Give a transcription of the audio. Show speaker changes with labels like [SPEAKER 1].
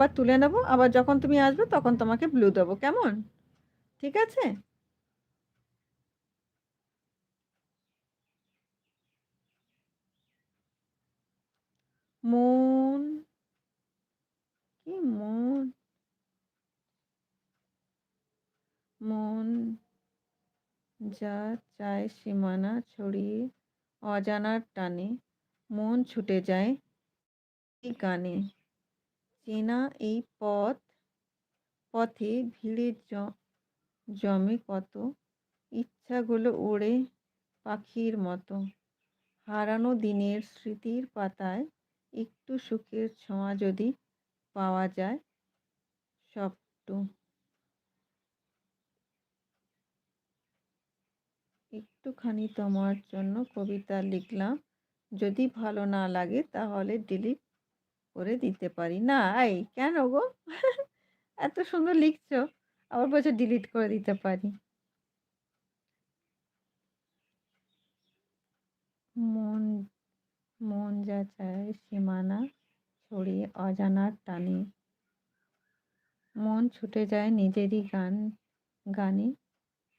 [SPEAKER 1] আবার তুলে নেব। আবার যখন তুমি আসবে তখন তোমাকে ব্লু দেবো। কেমন? ঠিক আছে? মন, কি মন, মন যা চায় সীমানা ছড়িয়ে অজানার টানে মন ছুটে যায় এই গানে। চেনা এই পথে ভিড়ে জমে কত ইচ্ছাগুলো ওড়ে পাখির মতো। হারানো দিনের স্মৃতির পাতায় একটু সুখের ছোঁয়া যদি পাওয়া যায় সবটু একটুখানি তোমার জন্য কবিতা লিখলাম, যদি ভালো না লাগে তাহলে ডিলিট করে দিতে পারি। না, এই কেন গো? এত সুন্দর লিখছো, আবার বলছো ডিলিট করে দিতে পারি। মন মন যা চায় সীমানা ছড়িয়ে অজানার টানে মন ছুটে যায় নিজেরই গানে।